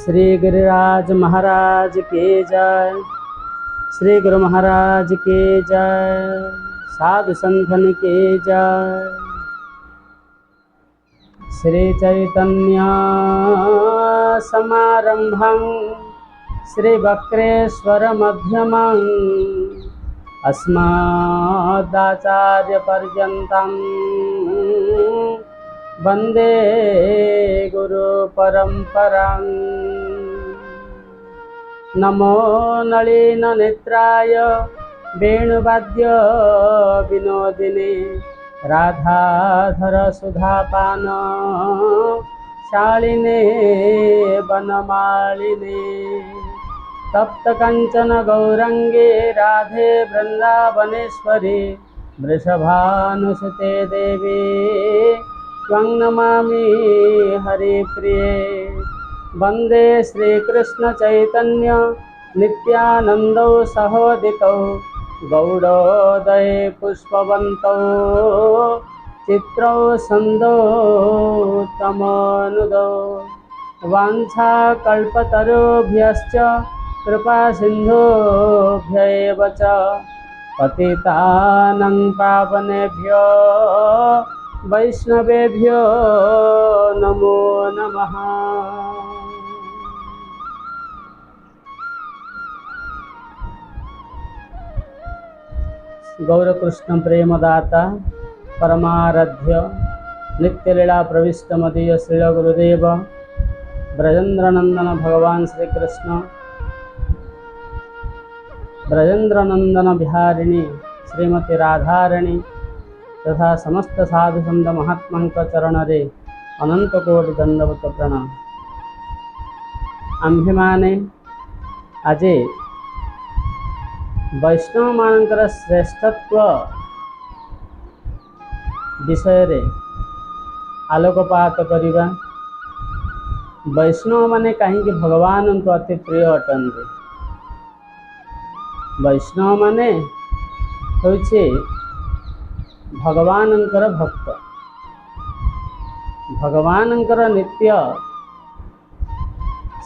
श्री गिरिराज महाराज के जय। श्री गुरु महाराज के जय। साधु संतन के जय। श्री चैतन्य समारंभं श्री वक्रेश्वर मध्यमं अस्मदाचार्य पर्यन्तं वन्दे गुरु परम्परां। नमो नलिन नेत्राय वेणुवाद्य विनोदिने राधाधर सुधापान शालिने वनमालिने तप्त कंचन गौरंगे राधे वृंदावनेश्वरी वृषभानुसुते देवी त्वं नमामि हरिप्रिये। वन्दे श्रीकृष्ण चैतन्य नित्यानन्दौ सहोदितौ गौडोदये पुष्पवन्तौ चित्रौ सन्दौ तमोनुदौ वाञ्छाकल्पतरुभ्यश्च कृपा सिन्धुभ्य एव च पतितानं पावनेभ्यो वैष्णवेभ्यो नमो नमः। गौरकृष्ण प्रेमदाता परमाराध्य नित्यलीला प्रविष्ट मदीय श्रील गुरुदेव ब्रजेन्द्रनंदन भगवान श्री कृष्ण ब्रजेन्द्रनंदन बिहारिणी श्रीमती राधारणी तथा समस्त साधु संत महात्मा चरण रे अनंत कोटि दंडवत प्रणाम। आम्भे माने आज वैष्णव मानकर श्रेष्ठत्व विषय रे आलोकपात करिबा। वैष्णव माने कहीं भगवान को अति प्रिय अटंते। वैष्णव माने होइछे भगवानंकर भक्त, भगवानंकर नित्य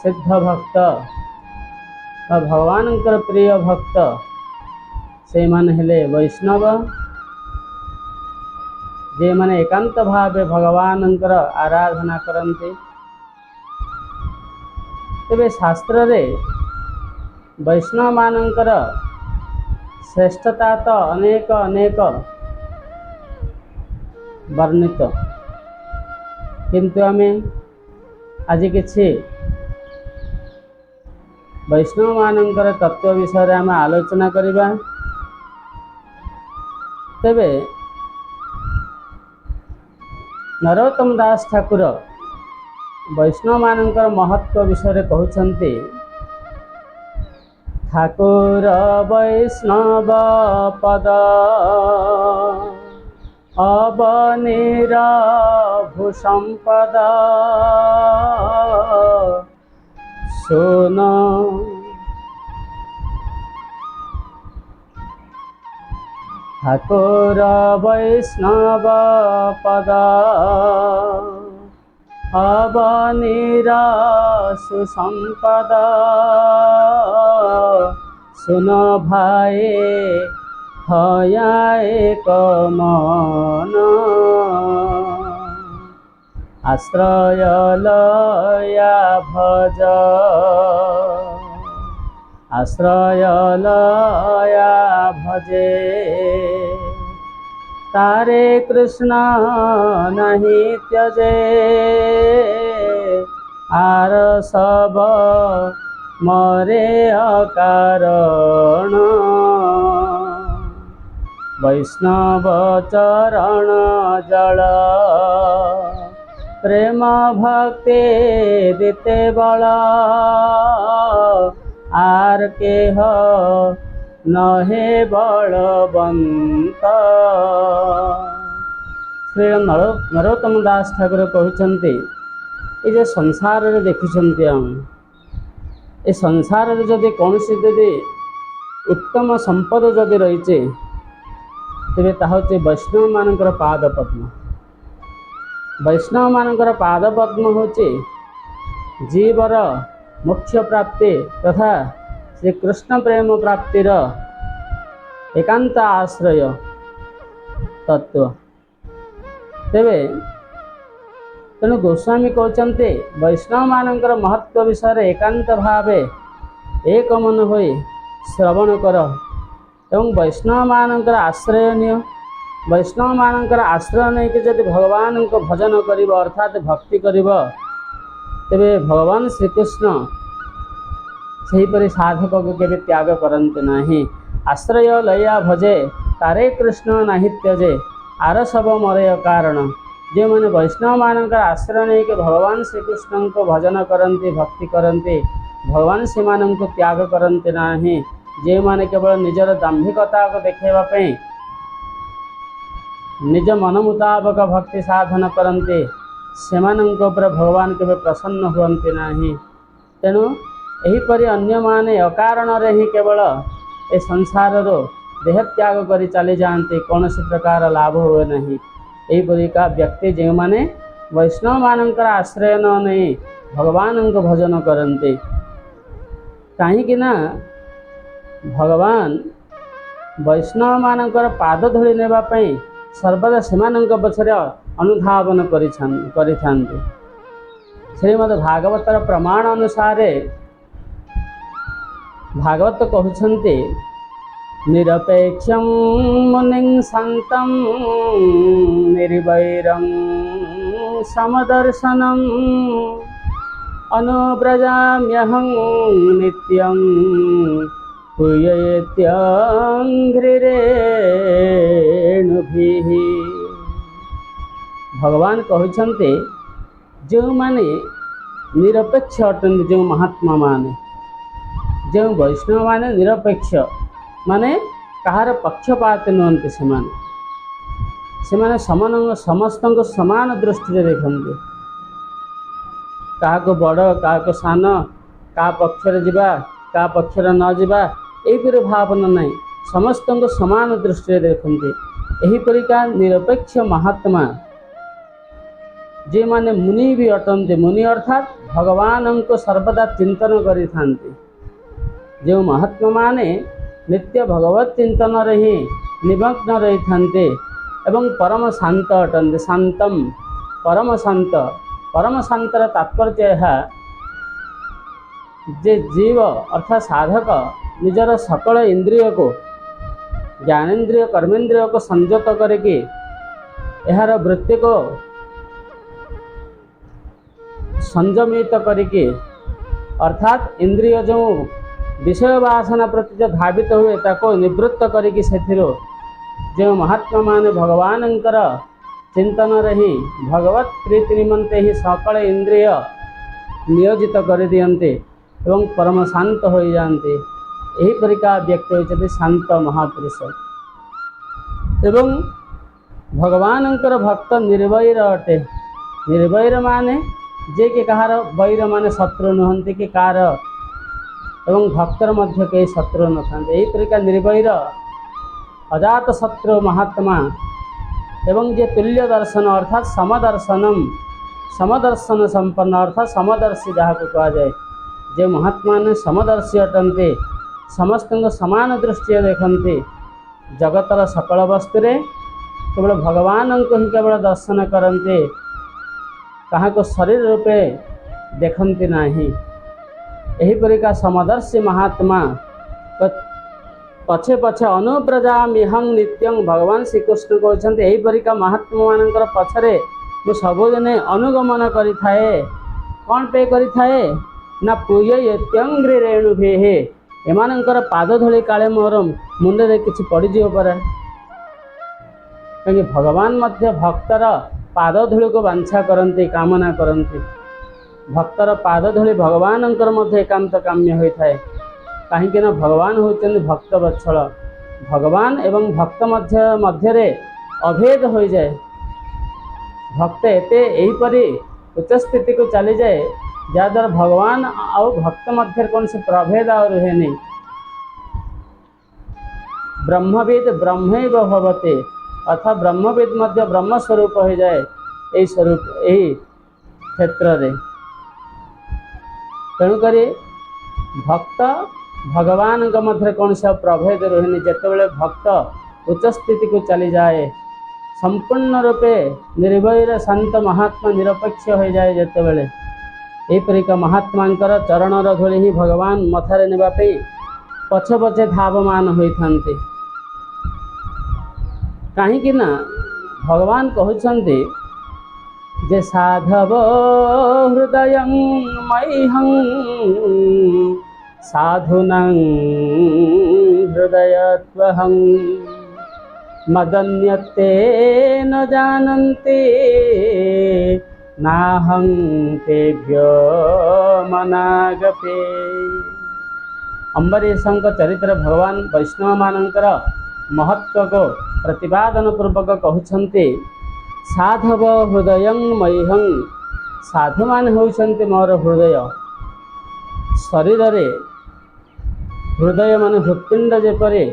सिद्ध भक्त भगवानंकर प्रिय भक्त से माने हेले वैष्णव, जे माने एकांत भावे भगवानंकर आराधना करते। तेबे शास्त्र रे वैष्णव मानंकर श्रेष्ठता तो अनेक अनेक वर्णित, किंतु आमे आज किछि वैष्णव मानंकर तत्व विषय आम आलोचना करिबा। तेबे नरोत्तम दास ठाकुर वैष्णव मानंकर महत्व विषय कहउछन्ति। ठाकुर वैष्णव पद अवनीरा भूसंपद सुन। ठाकुर वैष्णव पद अवनीरा सुसंपद सुन भाई हया एक मन आश्रय लया भज आश्रय लया भजे तारे कृष्ण नहीं त्यजे आर सब मरे अकारण वैष्णव चरण जल प्रेम भक्ति दिते बल आर के हो नहे बलवंत। श्री नरोत्तम दास ठाकुर कहते ये जो संसार रे देखुंत ए संसार रे जदि कौन सी जदि उत्तम संपद जदि रही तेरे ताहा वैष्णव मानकर पाद पद्म। वैष्णव मानकर पाद पद्म होचे जीवर मोक्ष प्राप्ति तथा श्री कृष्ण प्रेम प्राप्तिर एकांत आश्रय तत्व। तेरे तेणु गोस्वामी कहते वैष्णव मानकर महत्व विषय एकांत भावे एक मन हो श्रवण कर एवं वैष्णव मानकर आश्रय निय। वैष्णव मानकर आश्रय नहीं कि जब भगवान को भजन कर अर्थात भक्ति कर तेरे भगवान श्रीकृष्ण सेहीपरि साधक को केवे त्याग करते नहीं। आश्रय लया भजे तारे कृष्ण नाही त्यजे आर सब मरय कारण। जो मैंने वैष्णव मानकर आश्रय नहीं कि भगवान श्रीकृष्ण को भजन करती भक्ति करती भगवान से को त्याग करते नहीं। जो मैंने केवल निजर दाम्भिकता को देखाइवाई निज मन मुताबक भक्ति साधन करते से भगवान केवे प्रसन्न हुअन्ति नहीं। तेणु एहीपरि अन्य माने अकारण रे ही केवल ए संसार रो देह त्याग कर चली जाते कौन प्रकार लाभ हुए नहीं। यहीपरि का व्यक्ति जो माने वैष्णव मानकर आश्रय न नहीं भगवान को भजन करते कहीं भगवान वैष्णव मानकर पाद धूली नेबापी सर्वदा से पछरे अनुधावन करिथान्ति। श्रीमद् भागवतर प्रमाण अनुसार भागवत कहते निरपेक्षं मुनिं शान्तं निर्वैरं समदर्शनम् अनुव्रजाम्यहं नित्यं पूजयेत्यङ्घ्रिरेणुभिः। भगवान कहते जो माने निरपेक्ष अटंती जो महात्मा माने जो वैष्णव माने निरपेक्ष माने कहार पक्षपात नुहंती से समस्त समान दृष्टि देखते क्या बड़ क्या सान क्या पक्षर जीवा क्या पक्षर न जीवा यहीपरि भावना नहीं समस्त समान दृष्टि देखते। यहीपरिका निरपेक्ष महात्मा जे माने मुनि भी अटंती मुनि अर्थात भगवान को सर्वदा चिंतन करि थांती। जो महात्मा माने नित्य भगवत चिंतन रे ही निमग्न रही थांते एवं परम शांत अटंती। शांतम परम शांतर तात्पर्य है जे जीव अर्थात साधक निजर सकल इंद्रिय को ज्ञानेन्द्रिय कर्मेन्द्रिय को संयत करके यार वृत्ति को संयमित करके अर्थात इंद्रिय जो विषय वासना प्रति जो धावित हुए ताको निवृत्त करके जो महात्मा माने भगवानंकर चिंतन रही भगवत प्रीति निमंते ही सकल इंद्रिय नियोजित कर दियन्ते एवं परम शांत हो जाते। यही परिका व्यक्ति होती शांत महापुरुष एवं भगवानंकर भक्त निर्वैर अटे। निर्वैर माने जे कि कहार वैर माने शत्रु नुहंती कि कार एवं भक्तर मध्य कई शत्रु न था। यही तरीका निर्वैर अजात शत्रु महात्मा एवं जे तुल्य दर्शन अर्थात समदर्शन संपन्न अर्थात समदर्शी जहाँ को कहा जाए जे महात्मा ने समदर्शी अटंते समस्त समान दृष्टि देखते जगतर सकल वस्तुरे केवल भगवान को ही केवल दर्शन करते कहाँ को शरीर रूपे देखते नहीं। यहीपरिका समदर्शी महात्मा पछे पछे अनुव्रजाम्यहं नित्यं भगवान श्रीकृष्ण कहते यहीपरिका महात्मा मानकर पछरे मु सबुदिने अनुगमन करिथाए। कौन पे करिथाए ना पूजयेत्यङ्घ्रिरेणुभिः एमानंकर पाद धूली काले मोर मुंडे किछि पड़ीजिव पर कहीं भगवान मध्य भक्तर पाद धूली को वांछा करती कामना करती। भक्तर पाद धूली भगवानंकर मध्य एकांत काम्य होता है कहीं भगवान होते भक्त वत्सल भगवान एवं भक्त मध्य अभेद हो जाए। भक्त एते यहीपरि उच्च स्थिति को चली जाए जहाँद्वारा भगवान आउ भक्त मध्य कौन से प्रभेद और रुहे नहीं। ब्रह्मविद ब्रह्मैव भवते अर्थात ब्रह्मविद मध्य ब्रह्म स्वरूप हो जाए यही स्वरूप यही क्षेत्र रे। तेणुकरी भक्त भगवान मध्य कौन सा प्रभेद रुहेनि। जितेबाला भक्त उच्च स्थिति को चली जाए, संपूर्ण रूपे निर्भय शांत महात्मा निरपेक्ष हो जाए, जितेबाला एपरिक महात्मा चरणर धूली ही भगवान मथारे नेबापी पछे पछे धावमान होइथान्ते। कहीं ना भगवान कहते जे साधव हृदय मह्यं साधुनां हृदयत्वहं मदन्यते न जानन्ति नाहं तेभ्यो मनागपे। अम्बरीशं चरित्र भगवान वैष्णव मानकर महत्व को प्रतिपादन पूर्वक कहते साधव हृदय मह्यं। साधु मान होइछन्ति मोर हृदय। शरीर रे हृदय मान हृत्पिंड जेपरि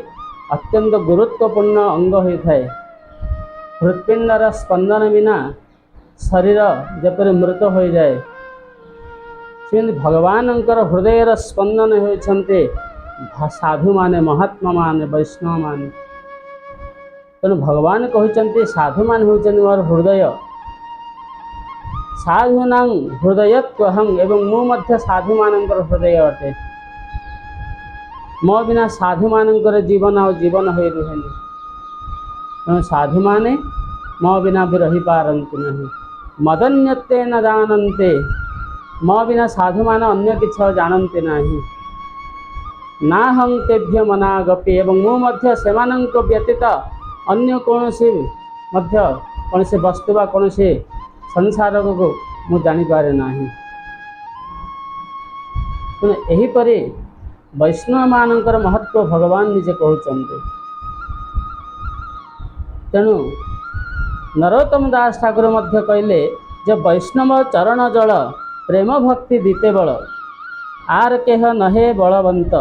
अत्यंत गुरुत्वपूर्ण अंग होता है। हृत्पिंडर स्पंदन बिना शरीर जेपरि मृत हो जाए, सेमति भगवान हृदयर स्पंदन होइछन्ति साधु माने, महात्मा माने, वैष्णव माने। तेणु भगवान कहते साधु मान होइछन्ति मोर हृदय। साधुनां हृदयत्वहं, एवं मु मध्य साधु मानकर हृदय अटे। मो बिना साधु मानकर जीवन आ जीवन हो रुहेनि। तेणु साधु माने मो बिना भी रही पारंतु नहीं। मदन्यते न जानन्ते, मो बिना साधु मान अन्य किछ जानते नहीं। नाहं तेभ्य मनागपि, एवं मु मध्य सेमानंक व्यतीत अन्य कौनसी मध्य कौनसी वस्तु बा कौनसी संसार को मु जानी पारे नाही। तेणु एहीपरि वैष्णव मानकर महत्व भगवान निजे कहते। तेणु नरोत्तम दास ठाकुर मध्य कहले जे वैष्णव चरण जल प्रेम भक्ति दीते बल आर केह नहे बलवंत।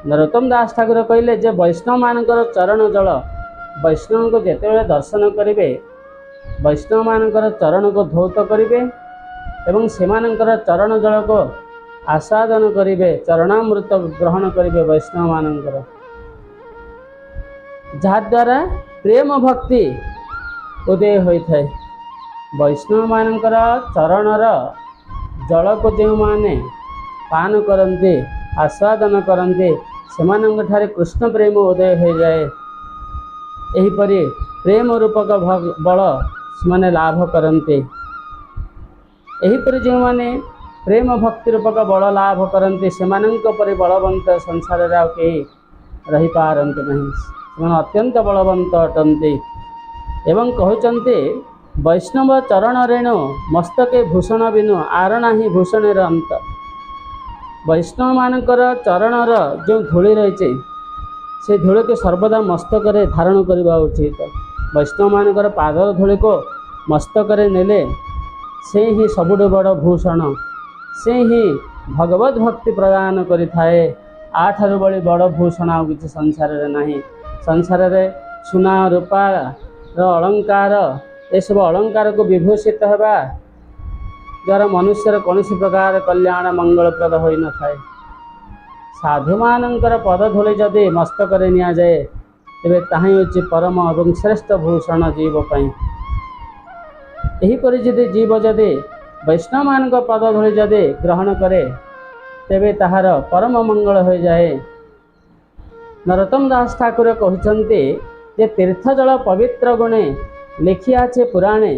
नरोत्तम दास ठाकुर कहले जे वैष्णव मानकर चरण जल, वैष्णव को जेतेबेले दर्शन करिवे, वैष्णव मानकर चरण को धौत करिवे एवं सेमानकर चरण जल को आस्वादन करिवे, चरणामृत ग्रहण करिवे वैष्णव मानकर, जहाद्वारा प्रेम भक्ति उदय होता है। वैष्णव मानकर चरणर जल को जो माने पान करते, आस्वादन करते, सेमानंक ठारे कृष्ण प्रेम उदय हो जाए। एहीपरि प्रेम रूपक बल से लाभ करते। एहीपरि जो माने प्रेम भक्ति रूपक बल लाभ करते, सेमानंक परि बलवंत संसार रे केही रही पारंते नहीं। से अत्यंत बलवंत अटंती। एवं कहते वैष्णव चरण रेणु मस्तके भूषण बिनु आरणा ही भूषण अंत। वैष्णव मानकर चरणर जो धूଳି रही से धूଳି को सर्वदा मस्तक धारण करवा उचित। वैष्णव मानकर पादर धूଳି को मस्तक नेले से ही सबुठ बड़ भूषण, से ही भगवत भक्ति प्रदान करिथाए। आठारु बड़ी बड़ भूषण आ किसी संसार रे नहीं। संसार रे सुना रूपा अलंकार, ये सब अलंकार को विभूषित होगा द्वारा मनुष्यर कौन प्रकार कल्याण मंगलप्रद हो न थाए। साधु मानकर पद धूଳି जदि मस्तक नि जाए तेरे ताही होछि परम एवं श्रेष्ठ भूषण जीव पाई। एहीपरि जदि जीव जदि वैष्णव मान पद धूଳି जदि ग्रहण करे तेबे ताहार परम मंगल हो जाए। नरोत्तम दास ठाकुर कहते जे तीर्थ जल पवित्र गुणे लिखिया छे पुराणे,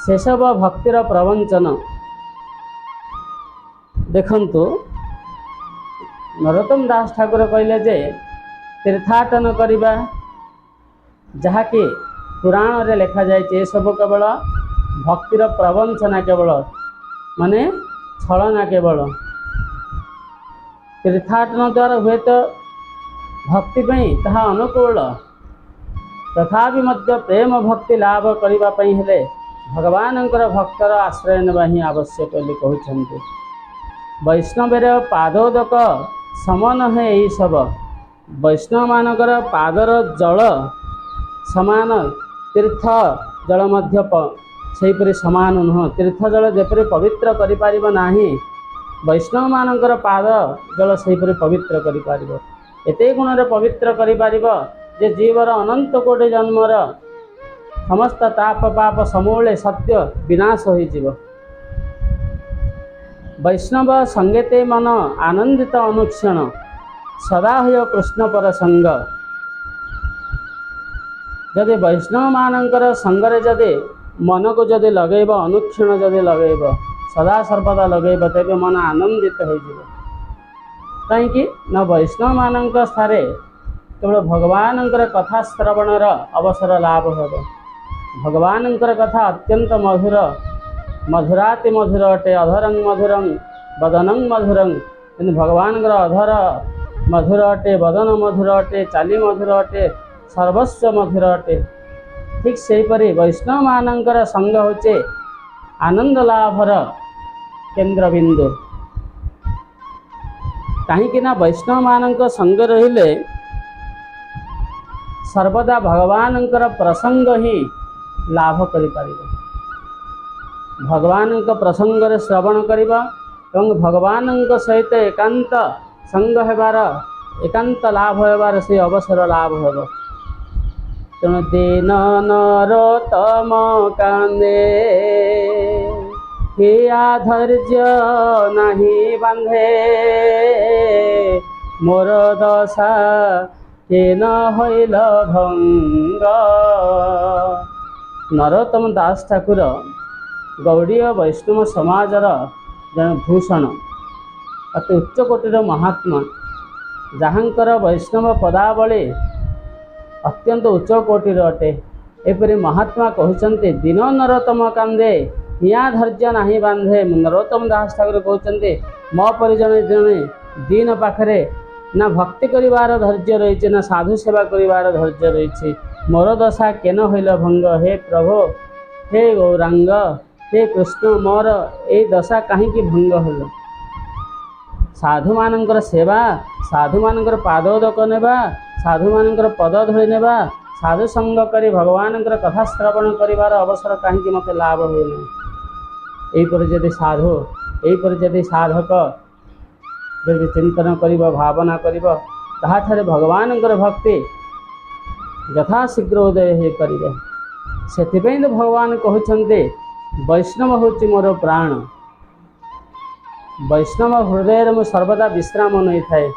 सेसब भक्तिर प्रवंचन। देखंतु नरोत्तम दास ठाकुर कहले जे तीर्थाटन करिबा जहाँकि पुराण रे लिखा जाए सब केवल भक्तिर प्रवंचना, केवल माने छलना। केवल तीर्थाटन द्वारा हुए तो भक्ति ताहा अनुकूल, तथापि मध्य प्रेम भक्ति लाभ करने हेले भगवानंकर भक्तर आश्रय नेबा ही आवश्यक बोली कहते। वैष्णवेर पादोदक समान है यही सब। वैष्णव मानकर पादर जल समान, तीर्थ जल मध्य सेहीपरि समान नुह। तीर्थ जल जेपरि पवित्र करि पारिबो नाही, वैष्णव मानकर पाद जल सेहीपरि पवित्र करिपारिब। एते गुणरे पवित्र करिपारिब जे जीवर अनंत कोटि जन्मर समस्त ताप पाप समूले सत्य विनाश होइजिव। वैष्णव संगेते मन आनंदित अनुक्षण सदा हो कृष्ण पर संग। जदि वैष्णव मानकर संगरे जदि मन को जदि लगेब अनुक्षण जदि लगेब सदा सर्वदा लगेब तेबे मन आनंदित होइजिव। कहीं न वैष्णव मानक स्थारे केवल भगवानंकर कथा श्रवणर अवसर लाभ होब। भगवानंकर कथा अत्यंत मधुर मधुराति मधुर अटे अधरं मधुरं वदनं मधुरं। किंतु भगवानंकर अधर मधुर अटे वदन मधुर अटे चाली मधुर अटे सर्वस्व मधुर अटे। ठीक सेहीपरि वैष्णव मानकर संग होचे आनंद लाभर केन्द्रबिंदु। कहीं वैष्णव मानक संग रहिले सर्वदा भगवानंकर प्रसंग ही लाभ करिपारिब। भगवान प्रसंग रे श्रवण करिबा एवं भगवानंक सहित एकांत संग हेबार एकांत लाभ हेबार से अवसर लाभ हेब। तेणु दीन नरोत्तम कांदे हिया धैर्य नहीं बांधे मोर दशा केन होइल भंग। नरोत्तम दास ठाकुर गौड़ीय वैष्णव समाजर जन भूषण अति उच्चकोटर महात्मा जहाँकर वैष्णव पदावली अत्यंत उच्चकोटर अटे। एपरी महात्मा कहते दीन नरोत्तम कांदे हिया धैर्य नहीं बांधे। नरोत्तम दास ठाकुर कहते मो परि जने जने दीन पाखरे ना भक्ति करिवार धैर्य रही ना साधु सेवा करिवार धैर्य रही। मोर दशा केन होइल भंग। हे प्रभु हे गौरांग हे कृष्ण मोर ए दशा कहीं भंग होल। साधु मानकर सेवा साधु मानकर पादोदक नेबा साधु मानकर पद धोई नेबा साधु संग करी भगवानंकर कथा श्रवण करिवार अवसर कहीं मते लाभ हुए नहीं। एहीपर जदि साधु एहीपर जदि साधक जदि चिंतन करिब भावना करिब ताहाठारे भगवानंकर भक्ति यथाशीघ्र उदय हो पारिब। सेथिपई तो भगवान कहते वैष्णव होची मोर प्राण। वैष्णव हृदय में सर्वदा विश्राम नहीं थाए।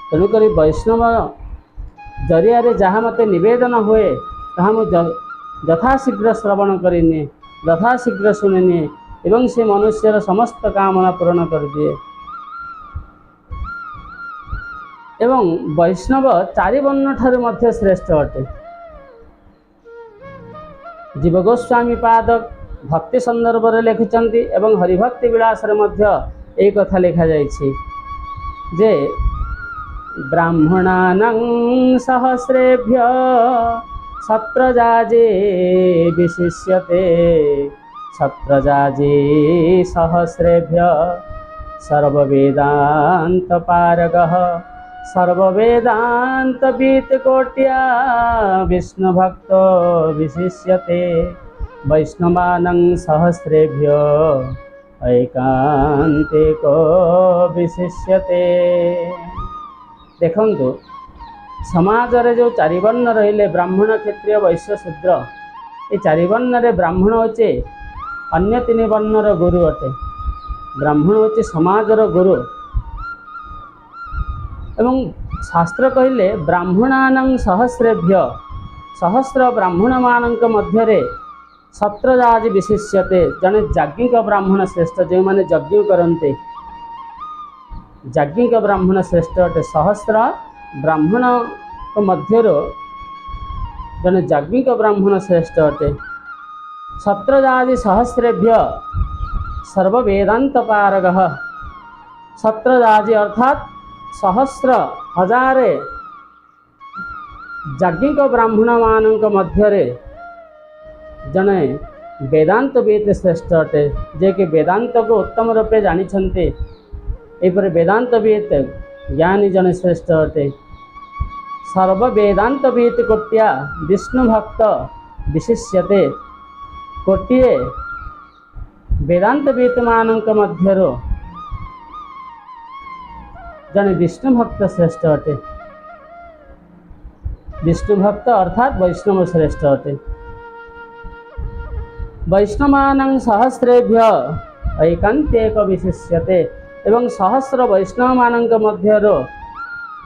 तेणुक वैष्णव जरिया जहाँ मत नवेदन हुए ताहा मुझे यथाशीघ्र श्रवण करनी यथाशीघ्र शुणिनी एवं से मनुष्यर समस्त कामना पूर्ण कर दिए। एवं वैष्णव चारि वर्ण ठारू मध्य श्रेष्ठ अटे। जीव गोस्वामी पाद भक्ति संदर्भ रे लिखिछन्ति एवं हरिभक्ति विलास रे मध्य ए कथा लिखा जाइछि जे ब्राह्मणानां सहस्रेभ्य सत्रजाजे विशिष्यते सत्रजाजे सहस्रेभ्य सर्ववेदांत पारगः सर्ववेदांत बीतकोट्या विष्णु भक्तो विशिष्यते वैष्णवानां सहस्रेभ्य ऐकान्तिको विशिष्यते। देखंतु समाज रे जो चारि वर्ण रहिले ब्राह्मण क्षत्रिय वैश्य शूद्र ये चारि वर्ण रे ब्राह्मण होचे अन्य तीन वर्णर गुरु अटे। ब्राह्मण होचे समाजर गुरु एवं शास्त्र कहले ब्राह्मणानां सहस्रेभ्य सहस्र ब्राह्मण मानक मध्यरे सत्रजाज विशिष्यते जने याज्ञिक ब्राह्मण श्रेष्ठ जो माने यज्ञ करते याज्ञिक ब्राह्मण श्रेष्ठ अटे। सहस्र ब्राह्मण मध्यर जने याज्ञिक ब्राह्मण श्रेष्ठ अटे। सत्रजादि सहस्रेभ्य सर्ववेदांत पारगः सत्रजादि अर्थात सहस्र हजारे याज्ञिक ब्राह्मण मानक मध्यरे जने वेदांत वेद श्रेष्ठ अटे जे कि वेदांत को उत्तम रूपे जानिछन्ते। एपर वेदांत वेद ज्ञानी जने श्रेष्ठ अटे। सर्व वेदांत वेद कोट्या विष्णु भक्त विशिष्यते कोटिए वेदांत वेद मानक मध्यरो जड़े विष्णु भक्त श्रेष्ठ अटे। विष्णु भक्त अर्थात वैष्णव श्रेष्ठ अटे। वैष्णवानां सहस्रेभ्य एकांतेक विशिष्यते एवं सहस्र वैष्णव मानक मध्यर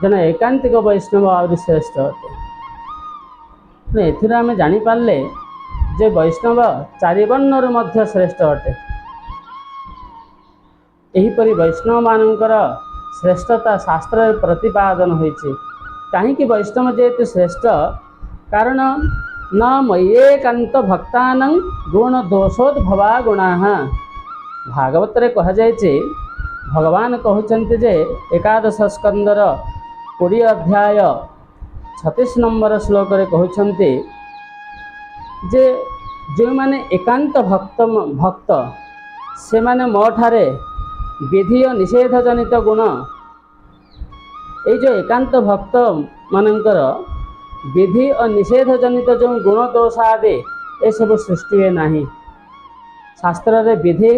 जन एकांतिक वैष्णव आहुरी श्रेष्ठ अटे। एथिर आमे जानि पारले जे वैष्णव चारि वर्णर मध्य श्रेष्ठ अटे। एहीपरि वैष्णव मानकर श्रेष्ठता शास्त्र प्रतिपादन होइछि। काहींकि वैष्णव जेहेतु श्रेष्ठ कारण न मय्येकांत भक्तानां गुण दोषोद्भवा गुणाः। भागवत रे कहा जायछि भगवान कहउछन्ति जे एकादश स्कंदर 20 अध्याय 36 नंबर श्लोक रे कहउछन्ति जे जो माने एकांत भक्त से माने मोठारे विधि और निषेध जनित गुण ये जो एकांत भक्त मानकर विधि और निषेध जनित जो गुण दोष आदि ये सब सृष्टि है नहीं। शास्त्र रे विधि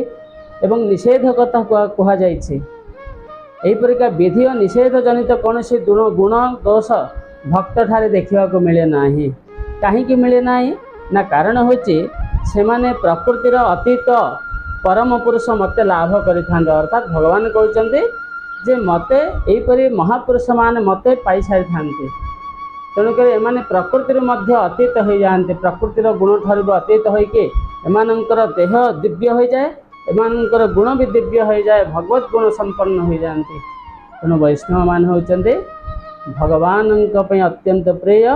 एवं निषेध कथा कहा जाइछि। एही परिका विधि और निषेध जनित कौन सी गुण दोष भक्त ठारे देखा मिले नाही। कहीं मिले नाही ना कारण होची से माने प्रकृतिर अतीत परम पुरुष मते लाभ करिथांत। अर्थात भगवान कहउछन्ति जे मते एहीपरि महापुरुष माने मते पाई सारि थांते। तेणुक एमाने प्रकृतिर मध्य अतीत हो जाते। प्रकृतिर गुण ठार अतीत होइके एमानंकर देह दिव्य हो जाए, एमानंकर गुण भी दिव्य हो जाए, भगवत गुण संपन्न हो जाती। तेणु वैष्णव मान होउछन्ति भगवानंक पई अत्यंत प्रिय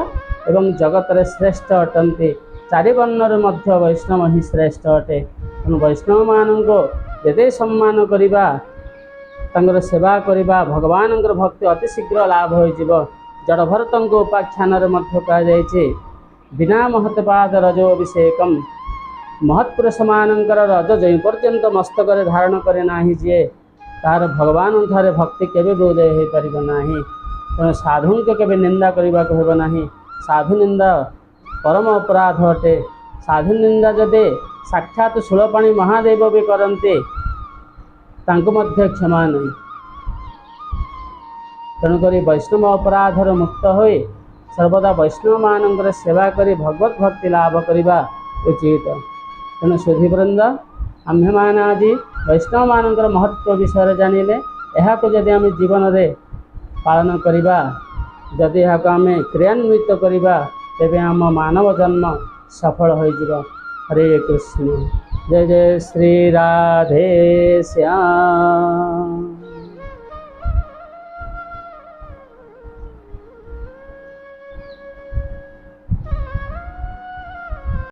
एवं जगत रे श्रेष्ठ अटंती। चारि वर्णर मध्य वैष्णव ही श्रेष्ठ अटे। तेणु वैष्णव मानक यदि सम्मान करिबा तांकर सेवा करिबा भगवानंकर भक्ति अति शीघ्र लाभ हो जिवो। जड़ भरतंक उपाख्यान रे मध्य कहा जायछि बिना महत्पाद रजोभिषेकम महत्पुरुष मानकर रज जो पर्यंत मस्तक धारण करे नाही जे तार भगवान ठारे भक्ति केबे बोधय हो पारिबो नाही। तेणु साधु के केबे निंदा करबा को हेबो नाही। साधु निंदा परम अपराध अटे। साधु निंदा जदे साक्षात शूलपाणी महादेव भी करते तांको मध्य क्षमा नहीं। तेणुक वैष्णव अपराधर मुक्त हो सर्वदा वैष्णव मानकर सेवा करी भगवत भक्ति लाभ करवा उचित। तेणु सुधीवृंद आम्भे मान आज वैष्णव मानकर महत्व विषय जानिले यह जदि आम जीवन में पालन करवा जदि यह आम क्रियान्वित करवा तेबे आम मानव जन्म सफल हो जिवो। हरे कृष्ण। जय जय श्री राधे श्याम।